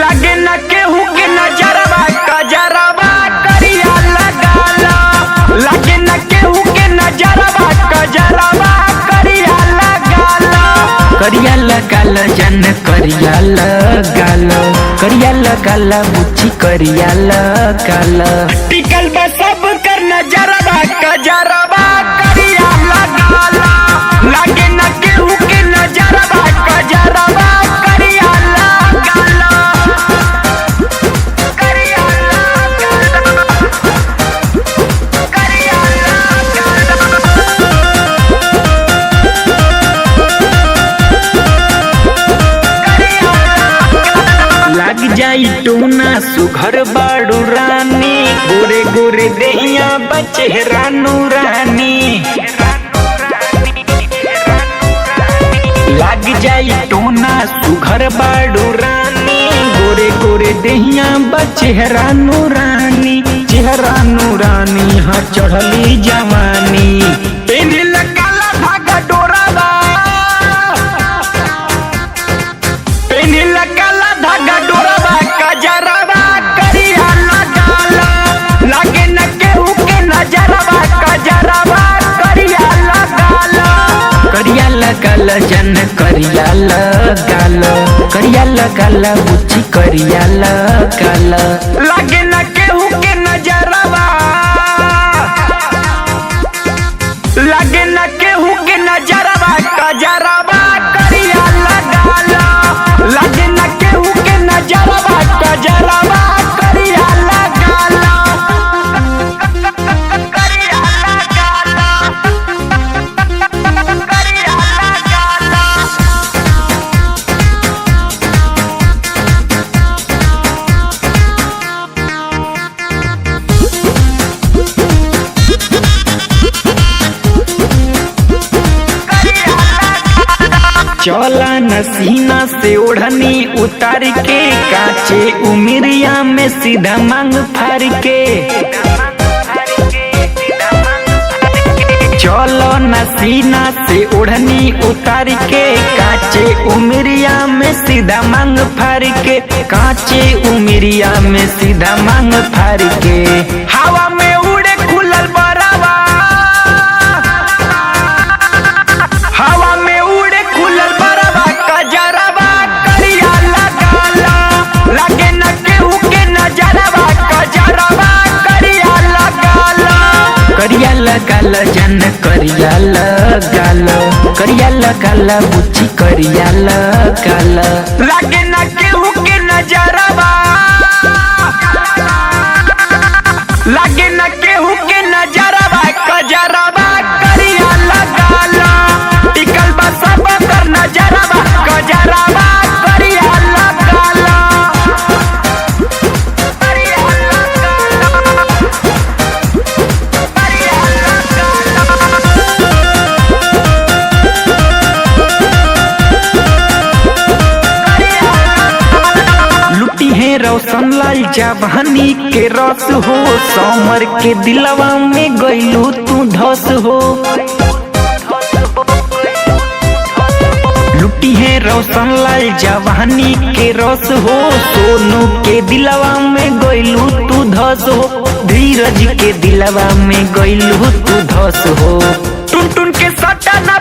लागे न केहू के नजरवा कजरवा करिया लगाला। लागे न केहू के नजरवा कजरवा करिया लगाला। करिया लगाला जन करिया लगाला। करिया लगाला बुच्ची करिया लगाला। टिकल बा सब कर नजरवा कजरवा करिया लगाला। लागे न केहू के नजरवा कजरवा करिया लगाला। करिया लगाला। करिया लगाला। लग जाई टूना सुघर बाड़ू रानी। गोरे गोरे देहिया बचेहरा नूरानी। लग जाई टोना सुघर बाड़ू रानी। गोरे गोरे देहिया बचेहरा नूरानी। चेहरा नूरानी हाँ चढ़ली जवानी। पेनिल काला धागा डोरावा। पेनिल काला धागा डोरावा कजरवा करिया लगाला। लागे न केहू के नजरवा कजरवा करिया लगाला। करिया लगाला जन करिया लगाला। करिया लगाला बुच्ची करिया लगाला। लागे न केहू के नजरवा। लागे न केहू के नजरवा कजरवा करिया लगाला। लागे न केहू के नजरवा कजरवा करिया लगाला। करिया लगाला। करिया लगाला। चौला नसीना से ओढ़नी उतार के। काचे उमिरिया में सीधा मांग फार के। चौलो नसीना से ओढ़नी उतार के। काचे उमिरिया में सीधा मांग फार के। काचे उमिरिया में सीधा मांग फार के। हवा में उड़े खुलल बरावा। हवा में उड़े खुलल बरावा कजरवा करिया लगाला। लागे न केहू के नजरवा कजरवा करिया लगाला। करिया लगाला जन करिया लगाला। करिया लगाला बुच्ची करिया लगाला। लागे न केहू के नजरवा। लागे न केहू के नजरवा कजरवा करिया लगाला। टिकल बा सब कर नजरवा कजरवा करिया लगाला। करिया लगाला। करिया लगाला। लुटी है रोशन लाल जवानी के रस हो। समर के दिलवा में गइलू तू धस हो। लुटी है रोशन लाल जवानी के रस हो। सोनू के दिलवा में गइलू तू धस हो। धीरज के दिलवा में गइलू तू धस हो। टुन टुन के सटा ना